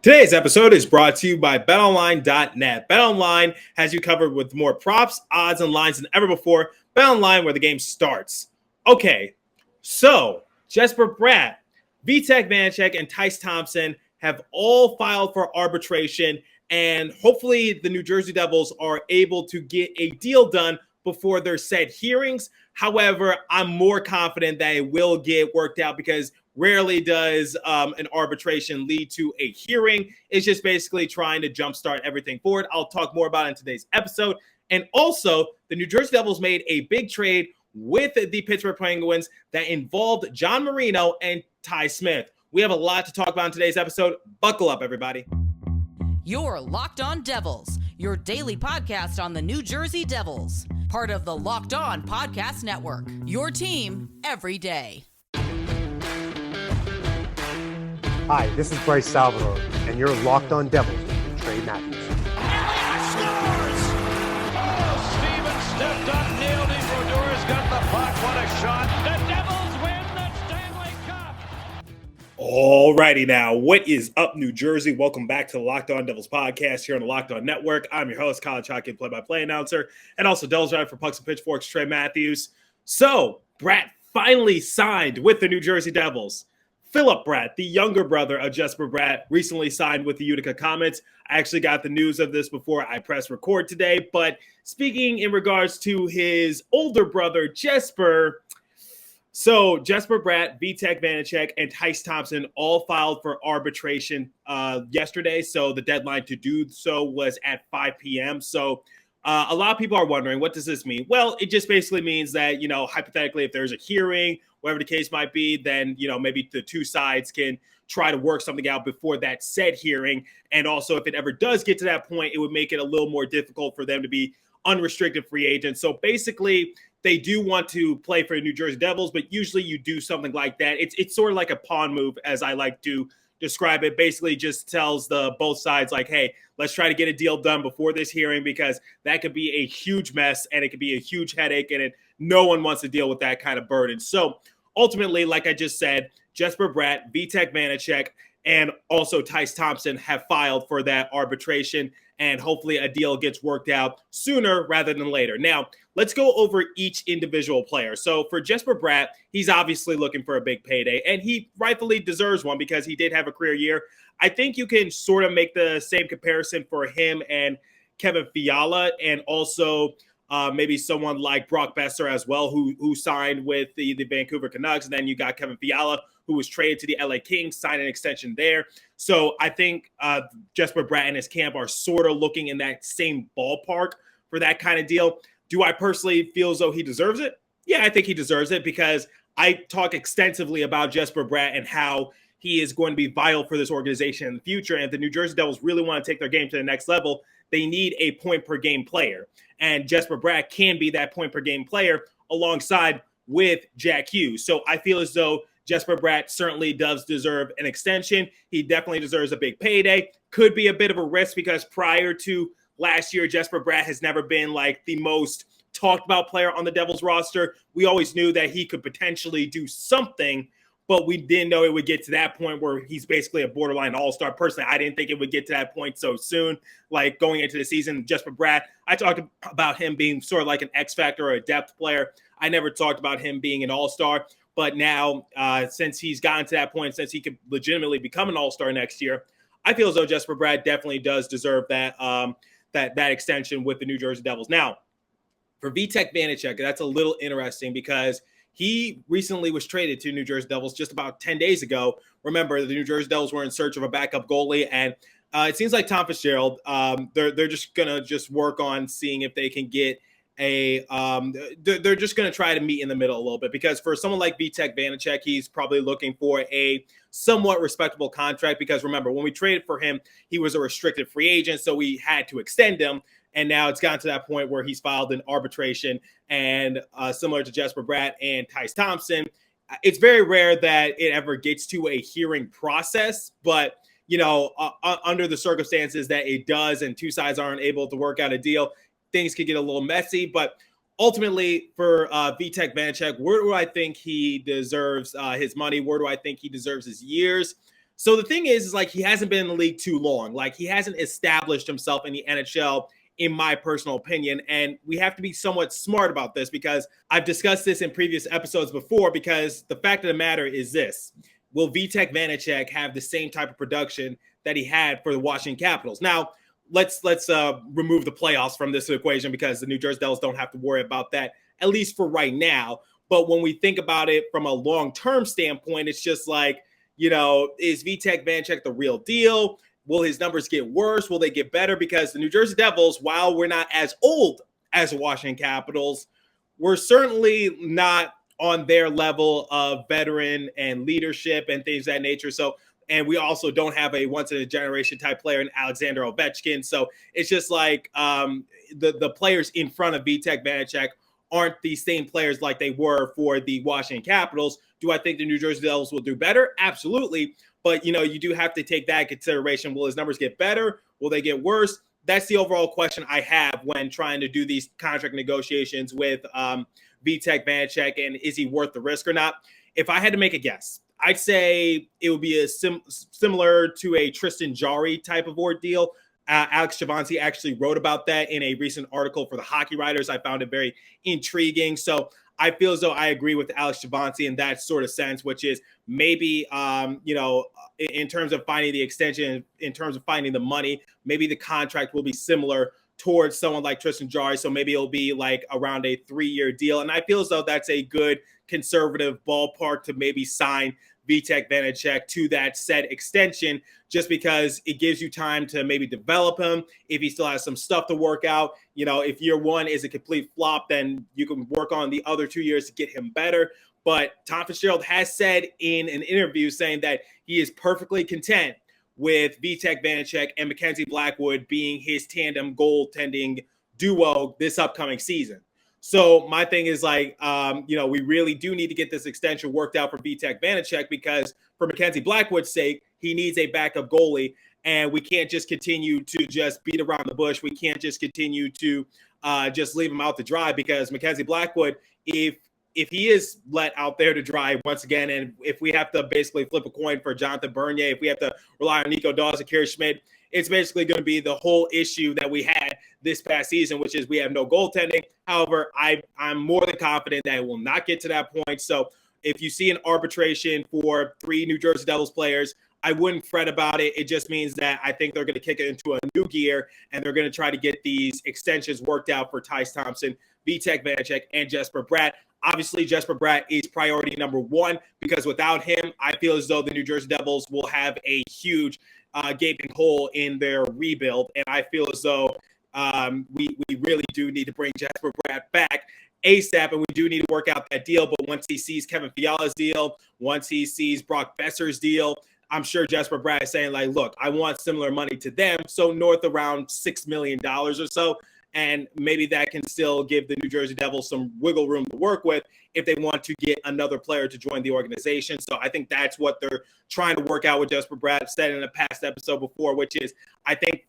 Today's episode is brought to you by BetOnline.net. BetOnline has you covered with more props, odds, and lines than ever before. BetOnline, where the game starts. Okay, so Jesper Bratt, Vitek Vanacek, and Tyce Thompson have all filed for arbitration, and hopefully the New Jersey Devils are able to get a deal done before their said hearings. However, I'm more confident that it will get worked out because rarely does an arbitration lead to a hearing. It's just basically trying to jumpstart everything forward. I'll talk more about it in today's episode. And also, the New Jersey Devils made a big trade with the Pittsburgh Penguins that involved John Marino and Ty Smith. We have a lot to talk about in today's episode. Buckle up, everybody. You're Locked On Devils, your daily podcast on the New Jersey Devils. Part of the Locked On Podcast Network, your team every day. Hi, this is Bryce Salvador, and you're Locked On Devils with Trey Matthews. Elliott scores! Oh, Stevens stepped up, nailed him. Brodor's got the puck. What a shot. The Devils win the Stanley Cup. Alrighty now, what is up, New Jersey? Welcome back to the Locked On Devils podcast here on the Locked On Network. I'm your host, college hockey play-by-play announcer, and also Devils writer for Pucks and Pitchforks, Trey Matthews. So, Bratt finally signed with the New Jersey Devils. Philip Bratt, the younger brother of Jesper Bratt, recently signed with the Utica Comets. I actually got the news of this before I pressed record today, but speaking in regards to his older brother, Jesper, so Jesper Bratt, Vitek Vanacek, and Tyce Thompson all filed for arbitration yesterday, so the deadline to do so was at 5 p.m., so a lot of people are wondering, what does this mean? Well, it just basically means that, hypothetically, if there's a hearing, whatever the case might be, then, maybe the two sides can try to work something out before that said hearing. And also, if it ever does get to that point, it would make it a little more difficult for them to be unrestricted free agents. So basically, they do want to play for the New Jersey Devils, but usually you do something like that. It's sort of like a pawn move, as I like to describe it. Basically just tells both sides like, hey, let's try to get a deal done before this hearing, because that could be a huge mess and it could be a huge headache, and no one wants to deal with that kind of burden. So ultimately, like I just said, Jesper Bratt, Vitek Vanacek, and also Tyce Thompson have filed for that arbitration, and hopefully a deal gets worked out sooner rather than later. Now, let's go over each individual player. So for Jesper Bratt, he's obviously looking for a big payday, and he rightfully deserves one because he did have a career year. I think you can sort of make the same comparison for him and Kevin Fiala, and also maybe someone like Brock Besser as well, who signed with the Vancouver Canucks. And then you got Kevin Fiala, who was traded to the LA Kings, signed an extension there. So I think Jesper Bratt and his camp are sort of looking in that same ballpark for that kind of deal. Do I personally feel as though he deserves it? Yeah, I think he deserves it, because I talk extensively about Jesper Bratt and how he is going to be vital for this organization in the future. And if the New Jersey Devils really want to take their game to the next level, they need a point-per-game player. And Jesper Bratt can be that point-per-game player alongside with Jack Hughes. So I feel as though Jesper Bratt certainly does deserve an extension. He definitely deserves a big payday. Could be a bit of a risk because prior to last year, Jesper Bratt has never been like the most talked about player on the Devils roster. We always knew that he could potentially do something, but we didn't know it would get to that point where he's basically a borderline all-star. Personally, I didn't think it would get to that point so soon. Like going into the season, Jesper Bratt, I talked about him being sort of like an X factor or a depth player. I never talked about him being an all-star. But now, since he's gotten to that point, since he could legitimately become an all-star next year, I feel as though Jesper Bratt definitely does deserve that that extension with the New Jersey Devils. Now, for Vitek Vanacek, that's a little interesting because he recently was traded to New Jersey Devils just about 10 days ago. Remember, the New Jersey Devils were in search of a backup goalie, and it seems like Tom Fitzgerald, they're just going to just work on seeing if they can get they're just going to try to meet in the middle a little bit, because for someone like Vitek Vanacek, he's probably looking for a somewhat respectable contract, because remember, when we traded for him, he was a restricted free agent, so we had to extend him. And now it's gotten to that point where he's filed an arbitration, and similar to Jesper Bratt and Tyce Thompson, it's very rare that it ever gets to a hearing process, but under the circumstances that it does and two sides aren't able to work out a deal, things could get a little messy. But ultimately for Vitek Vanacek, where do I think he deserves his money? Where do I think he deserves his years? So the thing is like he hasn't been in the league too long. Like he hasn't established himself in the NHL, in my personal opinion. And we have to be somewhat smart about this because I've discussed this in previous episodes before, because the fact of the matter is this: will Vitek Vanacek have the same type of production that he had for the Washington Capitals? Now, let's remove the playoffs from this equation because the New Jersey Devils don't have to worry about that, at least for right now. But when we think about it from a long-term standpoint, it's just like, is Vitek Vanacek the real deal? Will his numbers get worse? Will they get better? Because the New Jersey Devils, while we're not as old as the Washington Capitals, we're certainly not on their level of veteran and leadership and things of that nature. So, and we also don't have a once-in-a-generation type player in Alexander Ovechkin. So it's just like the players in front of Vitek Vanacek aren't the same players like they were for the Washington Capitals. Do I think the New Jersey Devils will do better? Absolutely. But, you do have to take that into consideration. Will his numbers get better? Will they get worse? That's the overall question I have when trying to do these contract negotiations with Vitek Vanacek, and is he worth the risk or not? If I had to make a guess, I'd say it would be similar to a Tristan Jarry type of ordeal. Alex Chavancy actually wrote about that in a recent article for the Hockey Writers. I found it very intriguing. So I feel as though I agree with Alex Chavancy in that sort of sense, which is maybe, in terms of finding the extension, in terms of finding the money, maybe the contract will be similar towards someone like Tristan Jarry. So maybe it'll be like around a 3-year deal. And I feel as though that's a good conservative ballpark to maybe sign Vitek Vanacek to that said extension, just because it gives you time to maybe develop him. If he still has some stuff to work out, if year one is a complete flop, then you can work on the other 2 years to get him better. But Tom Fitzgerald has said in an interview saying that he is perfectly content with Vitek Vanacek and Mackenzie Blackwood being his tandem goaltending duo this upcoming season. So my thing is like, we really do need to get this extension worked out for Vitek Vanacek, because for Mackenzie Blackwood's sake, he needs a backup goalie, and we can't just continue to just beat around the bush. We can't just continue to just leave him out to dry, because Mackenzie Blackwood, if he is let out there to dry once again, and if we have to basically flip a coin for Jonathan Bernier, if we have to rely on Nico Daws and Kerry Schmidt, it's basically going to be the whole issue that we had this past season, which is we have no goaltending. However, I'm more than confident that it will not get to that point. So if you see an arbitration for 3 New Jersey Devils players, I wouldn't fret about it. It just means that I think they're going to kick it into a new gear, and they're going to try to get these extensions worked out for Tyce Thompson, Vitek Vanacek, and Jesper Bratt. Obviously, Jesper Bratt is priority number 1, because without him, I feel as though the New Jersey Devils will have a huge gaping hole in their rebuild. And I feel as though we really do need to bring Jesper Bratt back ASAP, and we do need to work out that deal. But once he sees Kevin Fiala's deal, once he sees Brock Besser's deal, I'm sure Jesper Bratt is saying, like, look, I want similar money to them, so north around $6 million or so. And maybe that can still give the New Jersey Devils some wiggle room to work with if they want to get another player to join the organization. So I think that's what they're trying to work out with Jesper Bratt. Said in a past episode before, which is I think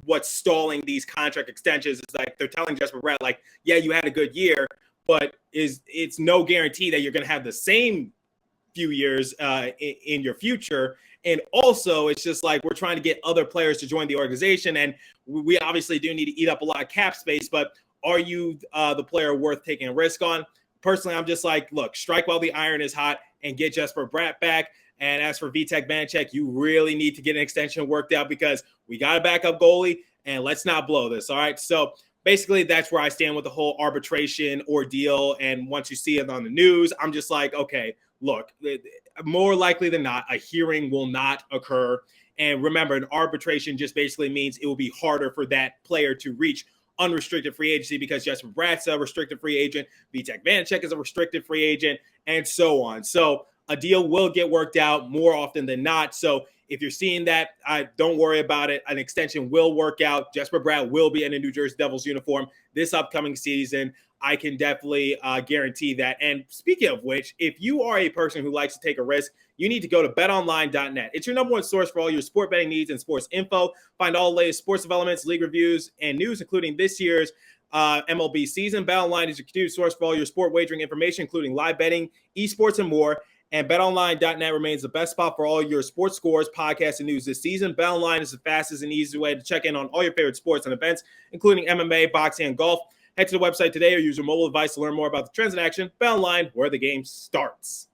what's stalling these contract extensions is like they're telling Jesper Bratt, like, yeah, you had a good year, but it's no guarantee that you're going to have the same few years in your future. And also, it's just like we're trying to get other players to join the organization, and we obviously do need to eat up a lot of cap space, but are you the player worth taking a risk on? Personally, I'm just like, look, strike while the iron is hot and get Jesper Bratt back. And as for Vitek Vanacek, you really need to get an extension worked out, because we got a backup goalie, and let's not blow this, all right? So basically, that's where I stand with the whole arbitration ordeal. And once you see it on the news, I'm just like, okay, look, more likely than not, a hearing will not occur. And remember, an arbitration just basically means it will be harder for that player to reach unrestricted free agency, because Jesper Bratt's a restricted free agent, Vitek Vanacek is a restricted free agent, and so on. So a deal will get worked out more often than not. So if you're seeing that, don't worry about it. An extension will work out. Jesper Bratt will be in a New Jersey Devils uniform this upcoming season. I can definitely guarantee that. And speaking of which, if you are a person who likes to take a risk, you need to go to betonline.net. It's your number one source for all your sport betting needs and sports info. Find all the latest sports developments, league reviews, and news, including this year's MLB season. BetOnline is your continued source for all your sport wagering information, including live betting, esports, and more. And BetOnline.net remains the best spot for all your sports scores, podcasts, and news this season. BetOnline is the fastest and easiest way to check in on all your favorite sports and events, including MMA, boxing, and golf. Head to the website today or use your mobile device to learn more about the trends in action. BetOnline, where the game starts.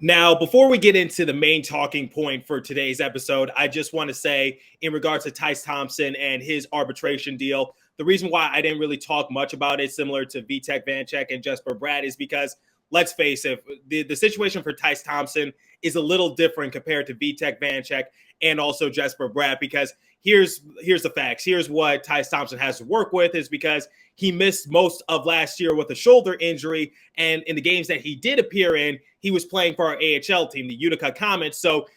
Now, before we get into the main talking point for today's episode, I just want to say in regards to Tyce Thompson and his arbitration deal, the reason why I didn't really talk much about it, similar to Vitek Vanecek and Jesper Bratt, is because, let's face it, the situation for Tyce Thompson is a little different compared to Vitek Vanecek and also Jesper Bratt, because here's the facts. Here's what Tyce Thompson has to work with, is because he missed most of last year with a shoulder injury, and in the games that he did appear in, he was playing for our AHL team, the Utica Comets. So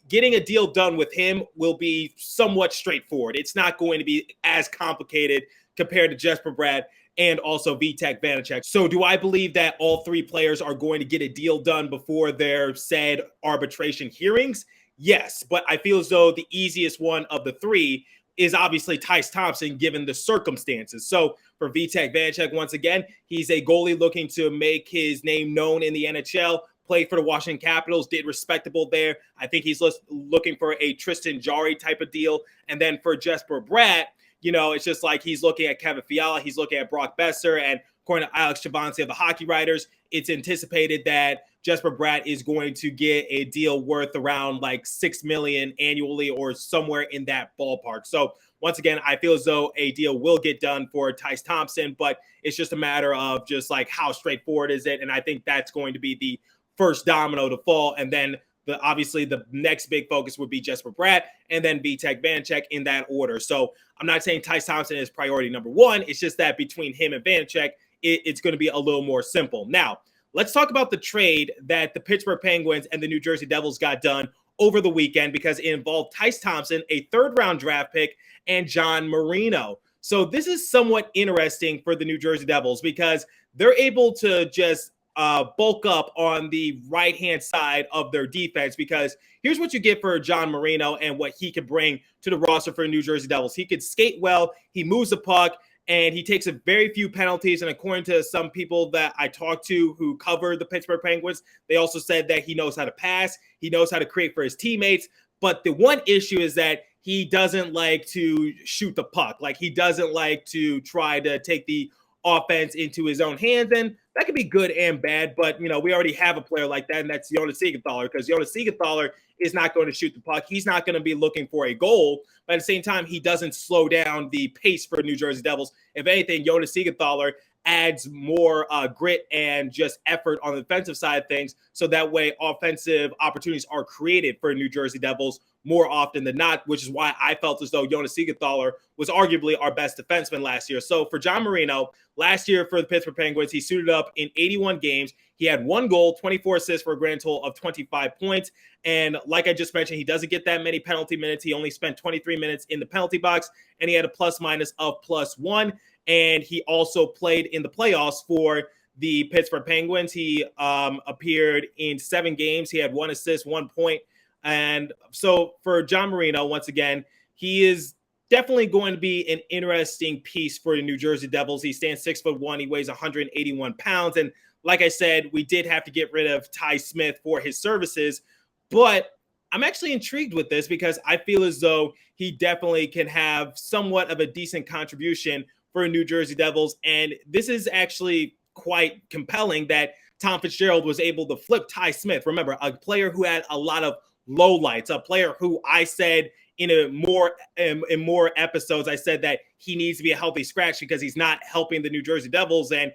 getting a deal done with him will be somewhat straightforward. It's not going to be as complicated compared to Jesper Bratt and also Vitek Vanecek. So do I believe that all three players are going to get a deal done before their said arbitration hearings? Yes, but I feel as though the easiest one of the three is obviously Tyce Thompson, given the circumstances. So for Vitek Vanecek, once again, he's a goalie looking to make his name known in the NHL, played for the Washington Capitals, did respectable there. I think he's looking for a Tristan Jarry type of deal. And then for Jesper Bratt, you know, it's just like he's looking at Kevin Fiala, he's looking at Brock Besser, and according to Alex Chavancy of the Hockey Writers, it's anticipated that Jesper Bratt is going to get a deal worth around like $6 million annually or somewhere in that ballpark. So once again, I feel as though a deal will get done for Tyce Thompson, but it's just a matter of just like how straightforward is it. And I think that's going to be the first domino to fall. And then obviously the next big focus would be Jesper Bratt and then Vitek Vanecek in that order. So I'm not saying Tyce Thompson is priority number one. It's just that between him and Vanecek, it's going to be a little more simple. Now, let's talk about the trade that the Pittsburgh Penguins and the New Jersey Devils got done over the weekend, because it involved Tyce Thompson, a third-round draft pick, and John Marino. So this is somewhat interesting for the New Jersey Devils because they're able to just bulk up on the right-hand side of their defense, because here's what you get for John Marino and what he could bring to the roster for New Jersey Devils. He could skate well, he moves the puck, and he takes a very few penalties. And according to some people that I talked to who cover the Pittsburgh Penguins, they also said that he knows how to pass. He knows how to create for his teammates. But the one issue is that he doesn't like to shoot the puck. Like, he doesn't like to try to take the offense into his own hands. And that could be good and bad. But, you know, we already have a player like that, and that's Jonas Siegenthaler, because Jonas Siegenthaler is not going to shoot the puck. He's not going to be looking for a goal. But at the same time, he doesn't slow down the pace for New Jersey Devils. If anything, Jonas Siegenthaler adds more grit and just effort on the defensive side of things. So that way offensive opportunities are created for New Jersey Devils more often than not, which is why I felt as though Jonas Siegenthaler was arguably our best defenseman last year. So for John Marino, last year for the Pittsburgh Penguins, he suited up in 81 games. He had 1 goal, 24 assists for a grand total of 25 points. And like I just mentioned, he doesn't get that many penalty minutes. He only spent 23 minutes in the penalty box, and he had a plus-minus of +1. And he also played in the playoffs for the Pittsburgh Penguins. He appeared in 7 games. He had 1 assist, 1 point. And so for John Marino, once again, he is definitely going to be an interesting piece for the New Jersey Devils. He stands 6'1". He weighs 181 pounds. And like I said, we did have to get rid of Ty Smith for his services. But I'm actually intrigued with this because I feel as though he definitely can have somewhat of a decent contribution for New Jersey Devils. And this is actually quite compelling that Tom Fitzgerald was able to flip Ty Smith. Remember, a player who had a lot of lowlights, a player who I said in more episodes, I said that he needs to be a healthy scratch because he's not helping the New Jersey Devils. And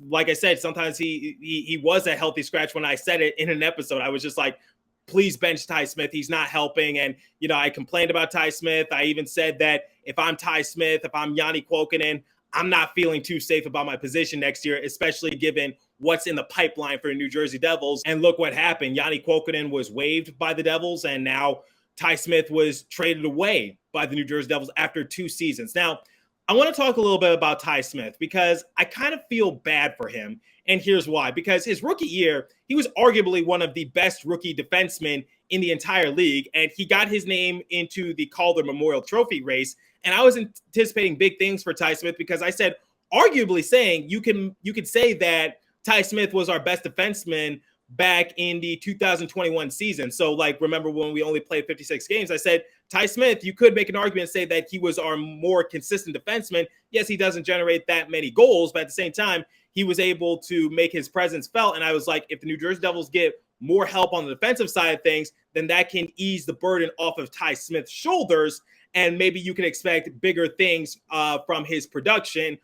like I said, sometimes he was a healthy scratch when I said it in an episode. I was just like, please bench Ty Smith. He's not helping. And, you know, I complained about Ty Smith. I even said that if I'm Ty Smith, if I'm Yanni Kuokkanen, I'm not feeling too safe about my position next year, especially given what's in the pipeline for the New Jersey Devils. And look what happened. Yanni Kuokkanen was waived by the Devils, and now Ty Smith was traded away by the New Jersey Devils after 2 seasons. Now, I want to talk a little bit about Ty Smith because I kind of feel bad for him. And here's why. Because his rookie year, he was arguably one of the best rookie defensemen in the entire league. And he got his name into the Calder Memorial Trophy race. And I was anticipating big things for Ty Smith because I said, arguably saying you could say that Ty Smith was our best defenseman, back in the 2021 season. So, like, remember when we only played 56 games, I said, Ty Smith, you could make an argument and say that he was our more consistent defenseman. Yes, he doesn't generate that many goals, but at the same time, he was able to make his presence felt. And I was like, if the New Jersey Devils get more help on the defensive side of things, then that can ease the burden off of Ty Smith's shoulders. And maybe you can expect bigger things from his production.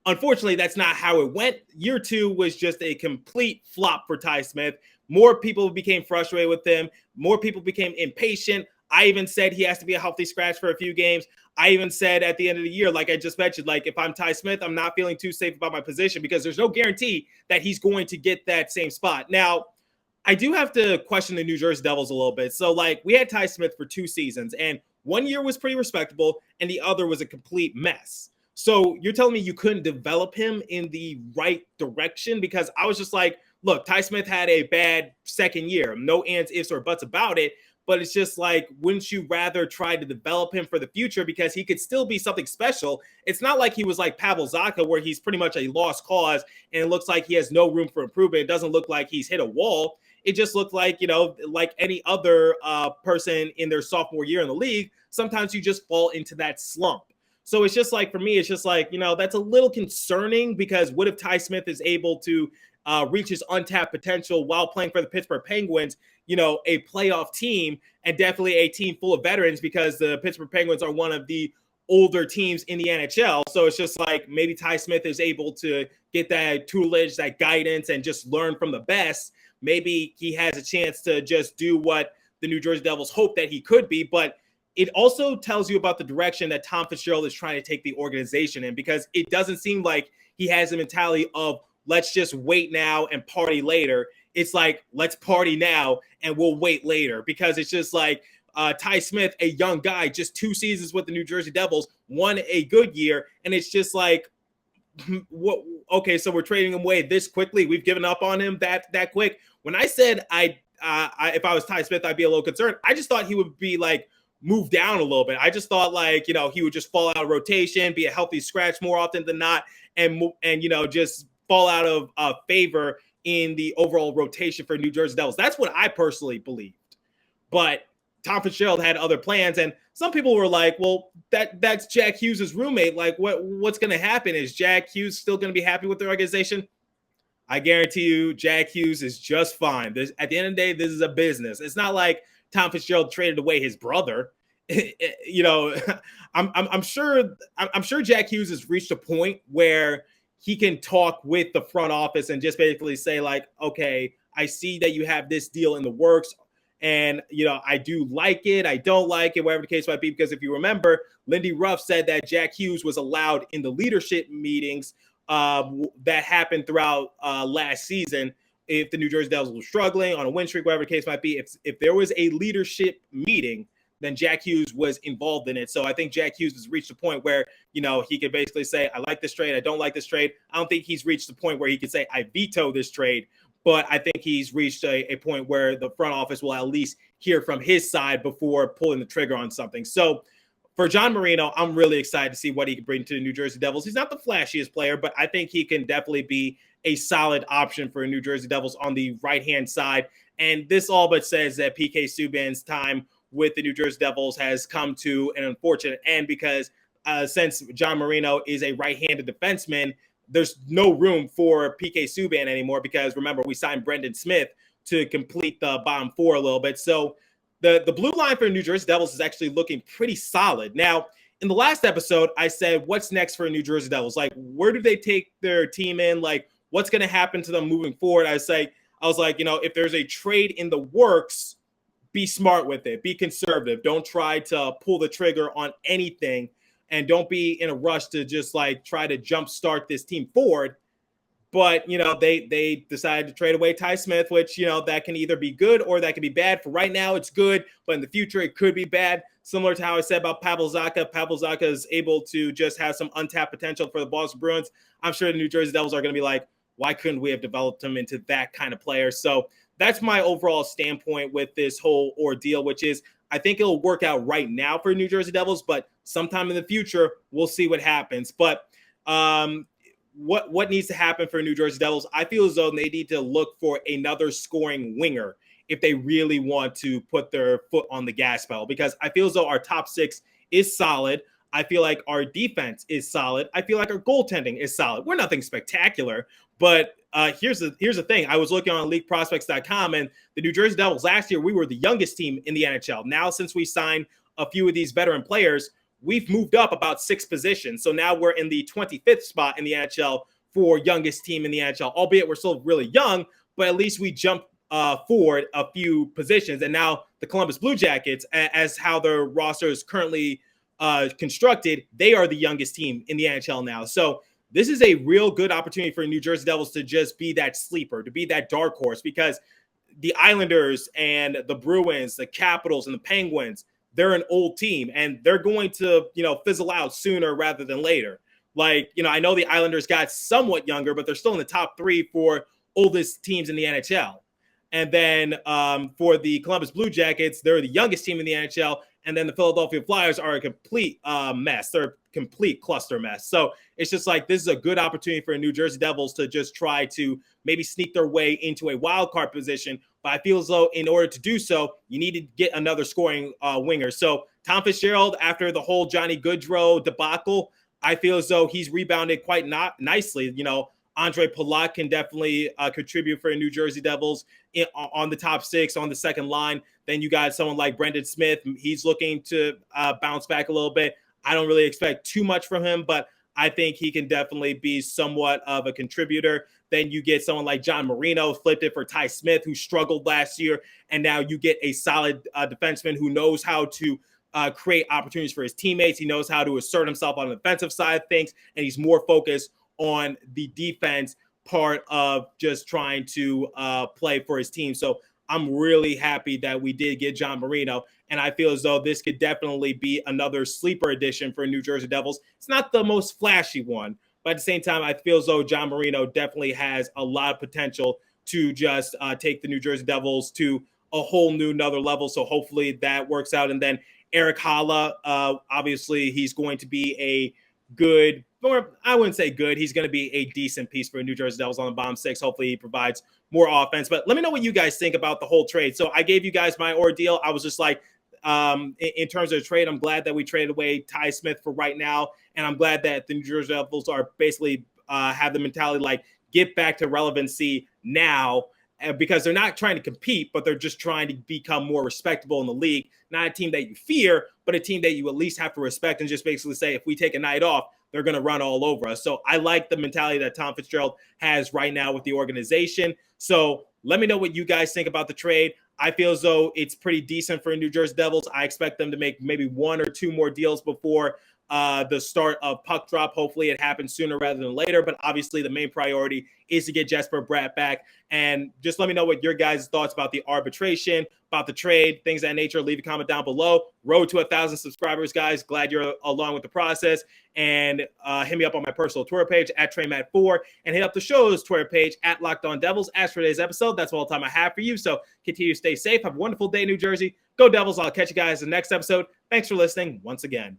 Unfortunately, that's not how it went. Year 2 was just a complete flop for Ty Smith. More people became frustrated with him. More people became impatient. I even said he has to be a healthy scratch for a few games. I even said at the end of the year, like I just mentioned, like if I'm Ty Smith, I'm not feeling too safe about my position because there's no guarantee that he's going to get that same spot. Now, I do have to question the New Jersey Devils a little bit. So, like, we had Ty Smith for 2 seasons, and one year was pretty respectable, and the other was a complete mess. So you're telling me you couldn't develop him in the right direction? Because I was just like, look, Ty Smith had a bad second year. No ands, ifs, or buts about it. But it's just like, wouldn't you rather try to develop him for the future because he could still be something special? It's not like he was like Pavel Zacha where he's pretty much a lost cause and it looks like he has no room for improvement. It doesn't look like he's hit a wall. It just looked like, you know, like any other person in their sophomore year in the league, sometimes you just fall into that slump. So it's just like, for me, it's just like, you know, that's a little concerning because what if Ty Smith is able to reach his untapped potential while playing for the Pittsburgh Penguins, you know, a playoff team and definitely a team full of veterans because the Pittsburgh Penguins are one of the older teams in the NHL. So it's just like maybe Ty Smith is able to get that tutelage, that guidance, and just learn from the best. Maybe he has a chance to just do what the New Jersey Devils hope that he could be, but it also tells you about the direction that Tom Fitzgerald is trying to take the organization in because it doesn't seem like he has a mentality of let's just wait now and party later. It's like, let's party now and we'll wait later because it's just like Ty Smith, a young guy, just 2 seasons with the New Jersey Devils, won a good year. And it's just like, what? Okay, so we're trading him away this quickly. We've given up on him that quick. When I said if I was Ty Smith, I'd be a little concerned. I just thought he would be like, move down a little bit. I just thought like, you know, he would just fall out of rotation, be a healthy scratch more often than not, and you know, just fall out of favor in the overall rotation for New Jersey Devils. That's what I personally believed. But Tom Fitzgerald had other plans, and some people were like, well, that's Jack Hughes' roommate. Like, what's going to happen? Is Jack Hughes still going to be happy with the organization? I guarantee you Jack Hughes is just fine. At the end of the day, this is a business. It's not like Tom Fitzgerald traded away his brother. You know, I'm sure Jack Hughes has reached a point where he can talk with the front office and just basically say like, okay, I see that you have this deal in the works. And, you know, I do like it. I don't like it, whatever the case might be. Because if you remember, Lindy Ruff said that Jack Hughes was allowed in the leadership meetings that happened throughout last season. If the New Jersey Devils were struggling on a win streak, whatever the case might be, if there was a leadership meeting, then Jack Hughes was involved in it. So I think Jack Hughes has reached a point where, you know, he could basically say, I like this trade. I don't like this trade. I don't think he's reached the point where he could say, I veto this trade. But I think he's reached a point where the front office will at least hear from his side before pulling the trigger on something. So for John Marino, I'm really excited to see what he can bring to the New Jersey Devils. He's not the flashiest player, but I think he can definitely be a solid option for New Jersey Devils on the right-hand side. And this all but says that PK Subban's time with the New Jersey Devils has come to an unfortunate end because since John Marino is a right-handed defenseman, there's no room for PK Subban anymore because, remember, we signed Brendan Smith to complete the bottom four a little bit. So the blue line for New Jersey Devils is actually looking pretty solid. Now, in the last episode, I said, what's next for New Jersey Devils? Like, where do they take their team in? Like, what's going to happen to them moving forward? I was like, you know, if there's a trade in the works, be smart with it. Be conservative. Don't try to pull the trigger on anything. And don't be in a rush to just like try to jumpstart this team forward. But, you know, they decided to trade away Ty Smith, which, you know, that can either be good or that can be bad. For right now, it's good, but in the future, it could be bad. Similar to how I said about Pavel Zacha. Pavel Zacha is able to just have some untapped potential for the Boston Bruins. I'm sure the New Jersey Devils are going to be like, why couldn't we have developed him into that kind of player? So that's my overall standpoint with this whole ordeal, which is I think it'll work out right now for New Jersey Devils, but sometime in the future, we'll see what happens. But what needs to happen for New Jersey Devils? I feel as though they need to look for another scoring winger if they really want to put their foot on the gas pedal, because I feel as though our top six is solid. I feel like our defense is solid. I feel like our goaltending is solid. We're nothing spectacular, but here's the thing. I was looking on leagueprospects.com, and the New Jersey Devils last year, we were the youngest team in the NHL. Now, since we signed a few of these veteran players, we've moved up about 6 positions. So now we're in the 25th spot in the NHL for youngest team in the NHL, albeit we're still really young, but at least we jumped forward a few positions. And now the Columbus Blue Jackets, as how their roster is currently constructed, they are the youngest team in the NHL now. So this is a real good opportunity for New Jersey Devils to just be that sleeper, to be that dark horse, because the Islanders and the Bruins, the Capitals and the Penguins, they're an old team, and they're going to, fizzle out sooner rather than later. Like, I know the Islanders got somewhat younger, but they're still in the top 3 for oldest teams in the NHL. And then for the Columbus Blue Jackets, they're the youngest team in the NHL. And then the Philadelphia Flyers are a complete mess. They're a complete cluster mess. So it's just like, this is a good opportunity for New Jersey Devils to just try to maybe sneak their way into a wild card position. But I feel as though in order to do so, you need to get another scoring winger. So Tom Fitzgerald, after the whole Johnny Gaudreau debacle, I feel as though he's rebounded quite nicely. Andre Palat can definitely contribute for New Jersey Devils on the top 6, on the second line. Then you got someone like Brendan Smith. He's looking to bounce back a little bit. I don't really expect too much from him, but I think he can definitely be somewhat of a contributor. Then you get someone like John Marino, flipped it for Ty Smith, who struggled last year. And now you get a solid defenseman who knows how to create opportunities for his teammates. He knows how to assert himself on the defensive side of things, and he's more focused on the defense part of just trying to play for his team. So I'm really happy that we did get John Marino, and I feel as though this could definitely be another sleeper addition for New Jersey Devils. It's not the most flashy one, but at the same time, I feel as though John Marino definitely has a lot of potential to just take the New Jersey Devils to a whole new another level. So hopefully that works out. And then Eric Haula, obviously he's going to be a good, or I wouldn't say good, he's going to be a decent piece for New Jersey Devils on the bottom 6. Hopefully he provides more offense. But let me know what you guys think about the whole trade. So I gave you guys my ordeal. I was just like, in terms of the trade, I'm glad that we traded away Ty Smith for right now. And I'm glad that the New Jersey Devils are basically have the mentality like, get back to relevancy now, because they're not trying to compete, but they're just trying to become more respectable in the league. Not a team that you fear, but a team that you at least have to respect, and just basically say, if we take a night off, they're going to run all over us. So I like the mentality that Tom Fitzgerald has right now with the organization. So let me know what you guys think about the trade. I feel as though it's pretty decent for New Jersey Devils. I expect them to make maybe 1 or 2 more deals before the start of puck drop. Hopefully it happens sooner rather than later, but obviously the main priority is to get Jesper Bratt back. And just let me know what your guys' thoughts about the arbitration, about the trade, things of that nature. Leave a comment down below. Road to 1,000 subscribers, guys. Glad you're along with the process. And hit me up on my personal Twitter page at TreyMatt4, and hit up the show's Twitter page at Locked On Devils. As for today's episode, that's all the time I have for you. So continue to stay safe. Have a wonderful day, New Jersey. Go Devils. I'll catch you guys in the next episode. Thanks for listening once again.